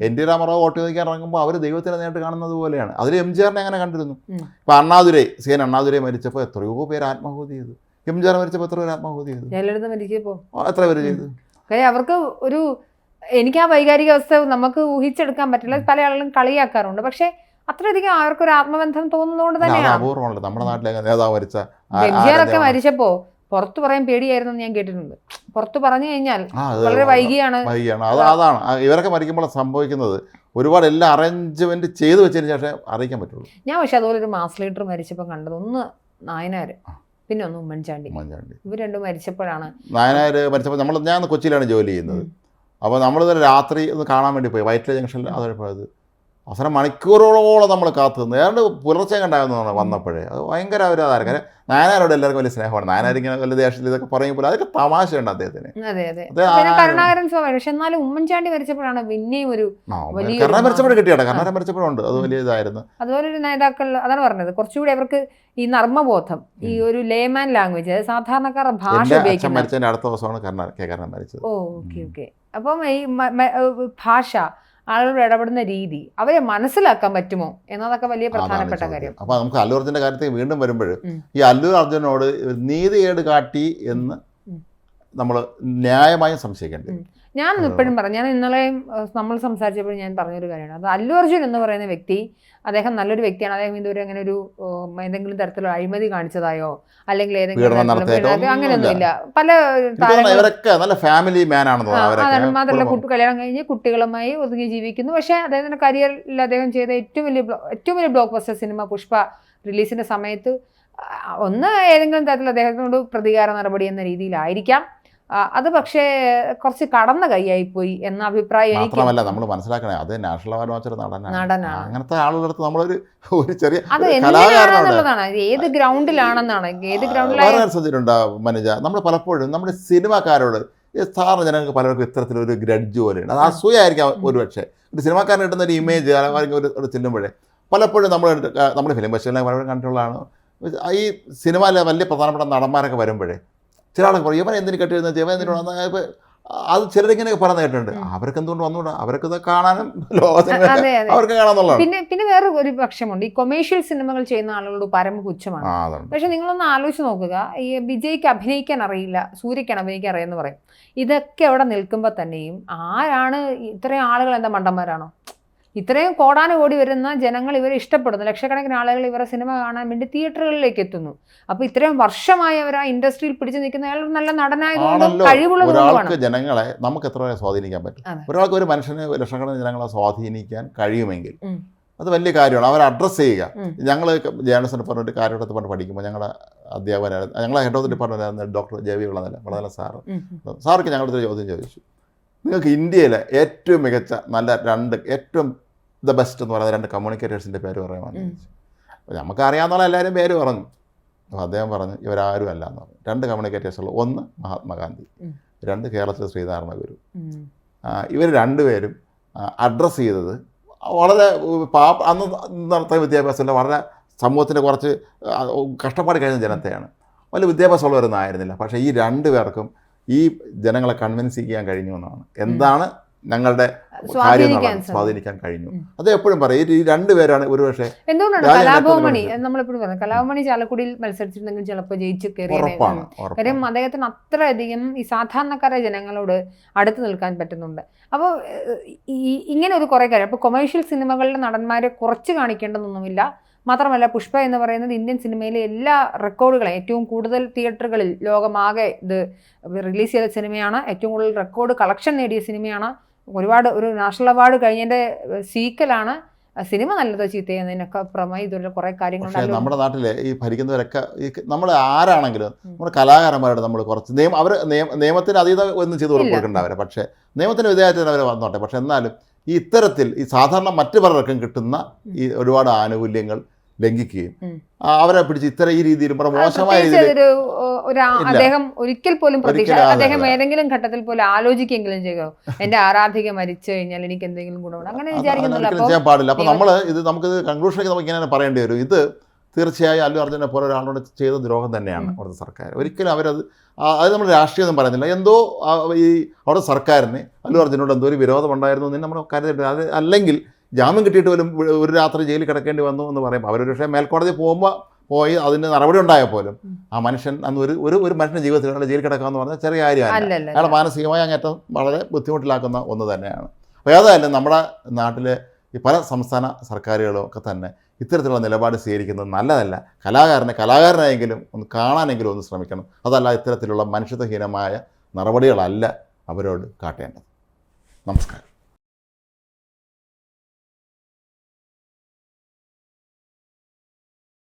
NT രാമറാവ് വോട്ട് ചോദിക്കാൻ ഇറങ്ങുമ്പോൾ അവർ ദൈവത്തിനെ നേരിട്ട് കാണുന്നത് പോലെയാണ്. അതിൽ MGR അങ്ങനെ കണ്ടിരുന്നു. ഇപ്പോൾ അണ്ണാദുരൈ മരിച്ചപ്പോൾ എത്രയോ പേര് ആത്മാഹുതി ചെയ്തു. MGR മരിച്ചപ്പോൾ എത്ര പേര് ആത്മാഹുതി ചെയ്തു? എത്ര പേര് ചെയ്തു? അവർക്ക് ഒരു എനിക്ക് ആ വൈകാരികാവസ്ഥ നമുക്ക് ഊഹിച്ചെടുക്കാൻ പറ്റില്ല. പല ആളുകളും കളിയാക്കാറുണ്ട്. പക്ഷേ അത്രയധികം അവർക്കൊരു ആത്മബന്ധം തോന്നുന്നതുകൊണ്ട് തന്നെയാണ്. അപൂർവമാണല്ലോ നമ്മുടെ നാട്ടിലെ നേതാവ് മരിച്ച MGR മരിച്ചപ്പോ പുറത്തു പറയാൻ പേടിയായിരുന്നു ഞാൻ കേട്ടിട്ടുണ്ട്. പുറത്ത് പറഞ്ഞു കഴിഞ്ഞാൽ വളരെ വൈകിയാണ്. അതാണ് ഇവരൊക്കെ മരിക്കുമ്പോൾ സംഭവിക്കുന്നത്. ഒരുപാട് എല്ലാം അറേഞ്ച്മെന്റ് ചെയ്തു വെച്ചതിന് ശേഷം അറിയിക്കാൻ പറ്റുള്ളൂ. ഞാൻ പക്ഷെ അതുപോലെ ഒരു മാസ് ലീഡർ മരിച്ചപ്പോൾ കണ്ടത് ഒന്ന് നായനാര്, പിന്നെ ഒന്ന് ഉമ്മൻചാണ്ടി. ഇവർ രണ്ടും മരിച്ചപ്പോഴാണ്. നായനാര് മരിച്ചപ്പോൾ ഞാൻ കൊച്ചിയിലാണ് ജോലി ചെയ്യുന്നത്. അപ്പോൾ നമ്മൾ രാത്രി ഒന്ന് കാണാൻ വേണ്ടി പോയി വൈറ്റില ജംഗ്ഷനിൽ. അതൊരു പോയത് അവസാനം മണിക്കൂറുകളോളം നമ്മൾ കാത്തു നിന്ന് ഏതാണ്ട് പുലർച്ചെ കണ്ടായിരുന്നു വന്നപ്പോഴേ. അത് ഭയങ്കര ഒരു അതായിരുന്നു. കാരണം നായനാരോട് എല്ലാവർക്കും വലിയ സ്നേഹമാണ്. നായനാരിങ്ങനെ വലിയ ദേഷ്യത്തിൽ ഇതൊക്കെ പറയുമ്പോൾ അതൊക്കെ തമാശയുണ്ട് അദ്ദേഹത്തിന്. കരുണാകരൻ സ്വാമി. പക്ഷെ എന്നാലും ഉമ്മൻചാണ്ടി മരിച്ചപ്പോഴാണ് പിന്നെയും ഒരു കരുണാകരൻ മരിച്ചപ്പോഴും കിട്ടിയാണ്. കരുണാകരൻ മരിച്ചപ്പോഴുണ്ട്. അത് വലിയ ഇതായിരുന്നു. അതുപോലെ ഒരു നേതാക്കൾ അതാണ് പറഞ്ഞത്, കുറച്ചുകൂടി അവർക്ക് ഈ നർമ്മബോധം, ഈ ഒരു ലേമാൻ ലാംഗ്വേജ്, അത് സാധാരണക്കാരുടെ ഭാഷ ഉപയോഗിക്കുന്നത്. മരിച്ചതിന്റെ അടുത്ത ദിവസമാണ് കരുണാകരൻ മരിച്ചത്. ഓക്കെ. അപ്പം ഈ ഭാഷ, ആളുകൾ ഇടപെടുന്ന രീതി, അവരെ മനസ്സിലാക്കാൻ പറ്റുമോ എന്നതൊക്കെ വലിയ പ്രധാനപ്പെട്ട കാര്യം. അപ്പൊ നമുക്ക് അല്ലു അർജുന്റെ കാര്യത്തിൽ വീണ്ടും വരുമ്പോൾ ഈ അല്ലു അർജുനോട് നീതികേട് കാട്ടി എന്ന് നമ്മൾ ന്യായമായും സംശയിക്കേണ്ടത്. ഞാൻ ഇപ്പോഴും പറഞ്ഞു, ഞാൻ ഇന്നലെയും നമ്മൾ സംസാരിച്ചപ്പോൾ ഞാൻ പറഞ്ഞൊരു കാര്യമാണ്, അത് അല്ലു അർജുൻ എന്ന് പറയുന്ന വ്യക്തി അദ്ദേഹം നല്ലൊരു വ്യക്തിയാണ്. അദ്ദേഹം ഇതുവരെ അങ്ങനെ ഒരു എന്തെങ്കിലും തരത്തിലുള്ള അഴിമതി കാണിച്ചതായോ അല്ലെങ്കിൽ ഏതെങ്കിലും അങ്ങനെയൊന്നുമില്ല. പല നല്ല ഫാമിലി മാൻ അതാണ്. മാത്രമല്ല കല്യാണം കഴിഞ്ഞ് കുട്ടികളുമായി ഒതുങ്ങി ജീവിക്കുന്നു. പക്ഷേ അദ്ദേഹത്തിന്റെ കരിയറിൽ അദ്ദേഹം ചെയ്ത ഏറ്റവും വലിയ ബ്ലോക്ക് ബസ്റ്റർ സിനിമ പുഷ്പ റിലീസിന്റെ സമയത്ത് ഒന്ന് ഏതെങ്കിലും തരത്തിൽ അദ്ദേഹത്തിനോട് പ്രതികാര നടപടി എന്ന രീതിയിലായിരിക്കാം അത്. പക്ഷേ കുറച്ച് കടന്ന കൈയായിപ്പോയി എന്ന അഭിപ്രായം മാത്രമല്ല നമ്മൾ മനസ്സിലാക്കണേ, അത് നാഷണൽ അവാർഡ് വാങ്ങിച്ചൊരു നടനാണ്. അങ്ങനത്തെ ആളുകളടുത്ത് നമ്മളൊരു ചെറിയ കലാകാരനാണ്. ഏത് ഗ്രൗണ്ടിലാണെന്നാണ്, ഏത് ഗ്രൗണ്ടിലാണ് മനുജ. നമ്മൾ പലപ്പോഴും നമ്മുടെ സിനിമാക്കാരോട് സാധാരണ ജനങ്ങൾക്ക് പലർക്കും ഇത്തരത്തിലൊരു ഗ്രഡ്ജ് പോലെയുണ്ട്. അത് അസൂയായിരിക്കാം ഒരു പക്ഷേ. ഒരു സിനിമാക്കാരൻ കിട്ടുന്ന ഒരു ഇമേജ് ഒരു ചെല്ലുമ്പോഴേ പലപ്പോഴും നമ്മൾ ഫിലിം ഫെസ്റ്റിവലിനെ പലപ്പോഴും കണ്ടിട്ടുള്ളതാണ്. ഈ സിനിമയിലെ വലിയ പ്രധാനപ്പെട്ട നടന്മാരൊക്കെ വരുമ്പോഴേ ചില ആളൊക്കെ പറയും ഇവൻ എന്തിനു കെട്ടിരുന്നത്, ഇവൻ എന്തിനു, അത് ചിലരിങ്ങനെയൊക്കെ പറഞ്ഞു കേട്ടിട്ടുണ്ട്. അവർക്ക് എന്തുകൊണ്ട് വന്നുകൂടാ, അവർക്ക് ഇത് കാണാനും ലോകത്തിന് അവർക്ക് കാണാന്നുള്ളതാണ്. പിന്നെ വേറെ ഒരു പക്ഷമുണ്ട്, ഈ കൊമേഴ്ഷ്യൽ സിനിമകൾ ചെയ്യുന്ന ആളുകളോട് പരമപുച്ഛമാണ്. പക്ഷെ നിങ്ങളൊന്ന് ആലോചിച്ച് നോക്കുക, ഈ വിജയ്ക്ക് അഭിനയിക്കാൻ അറിയില്ല, സൂര്യയ്ക്കാണ് അഭിനയിക്കാൻ അറിയാമെന്ന് പറയും. ഇതൊക്കെ അവിടെ നിൽക്കുമ്പോൾ തന്നെയും ആരാണ് ഇത്രയും ആളുകൾ, എന്താ മണ്ടന്മാരാണോ? ഇത്രയും കോടാനുകോടി വരുന്ന ജനങ്ങൾ ഇവരെ ഇഷ്ടപ്പെടുന്നു, ലക്ഷക്കണക്കിന് ആളുകൾ ഇവരെ സിനിമ കാണാൻ വേണ്ടി തിയേറ്ററുകളിലേക്ക് എത്തുന്നു. അപ്പൊ ഇത്രയും വർഷമായി അവർ ആ ഇൻഡസ്ട്രിയിൽ പിടിച്ചു നിൽക്കുന്ന അയാൾ നല്ല നടനായതുകൊണ്ടും കഴിവുള്ളതുകൊണ്ടുമാണ്. ജനങ്ങളെ നമുക്ക് എത്ര സ്വാധീനിക്കാൻ പറ്റും? ഒരാൾക്ക്, ഒരു മനുഷ്യന് ലക്ഷക്കണക്കിന് ജനങ്ങളെ സ്വാധീനിക്കാൻ കഴിയുമെങ്കിൽ അത് വലിയ കാര്യമാണ്. അവർ അഡ്രസ്സ് ചെയ്യുക. ഞങ്ങൾ ജേർണലിസ്റ്റിനെ പറഞ്ഞിട്ട് കാര്യമായിട്ട് പണ്ട് പഠിക്കുമ്പോൾ ഞങ്ങളുടെ അധ്യാപകനായിരുന്നു, ഞങ്ങളെ head of the department doctor JV വളരെ സാർക്ക് ഞങ്ങളുടെ ചോദ്യം ചോദിച്ചു, നിങ്ങൾക്ക് ഇന്ത്യയിലെ ഏറ്റവും മികച്ച ഏറ്റവും ദ ബെസ്റ്റ് എന്ന് പറയുന്ന 2 കമ്മ്യൂണിക്കേറ്റേഴ്സിൻ്റെ പേര് പറയാമെന്ന് ചോദിച്ചു. അപ്പോൾ നമുക്കറിയാവുന്ന എല്ലാവരും പേര് പറഞ്ഞു. അപ്പോൾ അദ്ദേഹം പറഞ്ഞു ഇവരാരും അല്ല എന്ന് പറഞ്ഞു. 2 കമ്മ്യൂണിക്കേറ്റേഴ്സുള്ള, ഒന്ന് മഹാത്മാഗാന്ധി, 2 കേരളത്തിലെ ശ്രീനാരായണ ഗുരു. ഇവർ 2 പേരും അഡ്രസ്സ് ചെയ്തത് വളരെ അന്ന് നടത്തിയ വിദ്യാഭ്യാസത്തിൻ്റെ വളരെ സമൂഹത്തിൻ്റെ കുറച്ച് കഷ്ടപ്പാട് കഴിഞ്ഞ ജനത്തെയാണ്. വലിയ വിദ്യാഭ്യാസമുള്ളവരൊന്നും ആയിരുന്നില്ല. പക്ഷേ ഈ 2 പേർക്കും ഈ ജനങ്ങളെ കൺവിൻസ് ചെയ്യാൻ കഴിഞ്ഞു എന്നാണ്. എന്താണ് ഞങ്ങളുടെ സ്വാധീനിക്കാൻ കഴിഞ്ഞു. അത് എപ്പോഴും പറയും ഈ 2 പേരാണ് ഒരുപക്ഷെ. എന്തുകൊണ്ടാണ് കലാഭവമണി നമ്മളെപ്പോഴും പറയുന്നത്, കലാഭവമണി ചാലക്കുടിയിൽ മത്സരിച്ചിട്ടുണ്ടെങ്കിൽ ചിലപ്പോൾ ജയിച്ച് കയറിയാണ്. കാര്യം അദ്ദേഹത്തിന് അത്രയധികം ഈ സാധാരണക്കാരായ ജനങ്ങളോട് അടുത്ത് നിൽക്കാൻ പറ്റുന്നുണ്ട്. അപ്പോൾ ഇങ്ങനെ ഒരു കുറേ കാര്യം. അപ്പോൾ കൊമേഴ്ഷ്യൽ സിനിമകളിലെ നടന്മാരെ കുറച്ച് കാണിക്കേണ്ടതൊന്നുമില്ല. മാത്രമല്ല പുഷ്പ എന്ന് പറയുന്നത് ഇന്ത്യൻ സിനിമയിലെ എല്ലാ റെക്കോർഡുകളും, ഏറ്റവും കൂടുതൽ തിയേറ്ററുകളിൽ ലോകമാകെ ഇത് റിലീസ് ചെയ്ത സിനിമയാണ്, ഏറ്റവും കൂടുതൽ റെക്കോർഡ് കളക്ഷൻ നേടിയ സിനിമയാണ്, ഒരു നാഷണൽ അവാർഡ് കഴിഞ്ഞതിൻ്റെ സീക്വലാണ്. സിനിമ നല്ലതോ ചീത്തയെന്നതിനൊക്കെ അപ്പുറമായി ഇതുപോലെ കുറേ കാര്യങ്ങളുണ്ട്. നമ്മുടെ നാട്ടിലെ ഈ ഭരിക്കുന്നവരൊക്കെ നമ്മൾ ആരാണെങ്കിലും നമ്മുടെ കലാകാരന്മാരോട് നമ്മൾ കുറച്ച് നിയമത്തിന് അതീതം ഒന്നും ചെയ്ത് കൊടുക്കേണ്ട അവരെ, പക്ഷേ നിയമത്തിന് വിധേയത്തിന് അവർ വന്നോട്ടെ. പക്ഷെ എന്നാലും ഈ ഇത്തരത്തിൽ ഈ സാധാരണ മറ്റു പലർക്കും കിട്ടുന്ന ഈ ഒരുപാട് ആനുകൂല്യങ്ങൾ ലംഘിക്കുകയും അവരെ പിടിച്ച് ഈ രീതിയിൽ മോശമായ രീതിയിൽ അദ്ദേഹം ഒരിക്കൽ പോലും അദ്ദേഹം ഏതെങ്കിലും ഘട്ടത്തിൽ പോലും ആലോചിക്കെങ്കിലും ചെയ്യുമോ, എന്റെ ആരാധിക മരിച്ചു കഴിഞ്ഞാൽ എനിക്ക് എന്തെങ്കിലും ഗുണമുണ്ട്, അങ്ങനെ ചെയ്യാൻ പാടില്ല. അപ്പൊ നമുക്കിത് കൺക്ലൂഷനൊക്കെ നമുക്ക് ഇങ്ങനെ പറയേണ്ടി വരും. ഇത് തീർച്ചയായും അല്ലു അർജുനെ പോലെ ഒരാളോട് ചെയ്ത ദ്രോഹം തന്നെയാണ് അവിടുത്തെ സർക്കാർ. ഒരിക്കലും അത് നമ്മൾ രാഷ്ട്രീയമൊന്നും പറയുന്നില്ല. എന്തോ ഈ അവിടുത്തെ സർക്കാരിന് അല്ലു അർജുനോട് എന്തോ ഒരു വിരോധമുണ്ടായിരുന്നു എന്ന് നമ്മൾ കരുതിയിട്ട്, അത് അല്ലെങ്കിൽ ജാമ്യം കിട്ടിയിട്ട് പോലും ഒരു രാത്രി ജയിലിൽ കിടക്കേണ്ടി വന്നു എന്ന് പറയുമ്പോൾ അവരൊരു പക്ഷേ മേൽക്കോടതി പോയി അതിൻ്റെ നടപടി ഉണ്ടായാൽ പോലും ആ മനുഷ്യൻ അന്ന് ഒരു മനുഷ്യൻ്റെ ജീവിതത്തിൽ അയാൾ ജയിലിൽ കിടക്കാമെന്ന് പറഞ്ഞാൽ ചെറിയ കാര്യമല്ല. അയാളെ മാനസികമായി അങ്ങേറ്റം വളരെ ബുദ്ധിമുട്ടിലാക്കുന്ന ഒന്ന് തന്നെയാണ്. അപ്പോൾ ഏതായാലും നമ്മുടെ നാട്ടിലെ ഈ പല സംസ്ഥാന സർക്കാരുകളും ഒക്കെ തന്നെ ഇത്തരത്തിലുള്ള നിലപാട് സ്വീകരിക്കുന്നത് നല്ലതല്ല. കലാകാരനായെങ്കിലും ഒന്ന് കാണാനെങ്കിലും ഒന്ന് ശ്രമിക്കണം. അതല്ല ഇത്തരത്തിലുള്ള മനുഷ്യത്വഹീനമായ നടപടികളല്ല അവരോട് കാട്ടേണ്ടത്. നമസ്കാരം.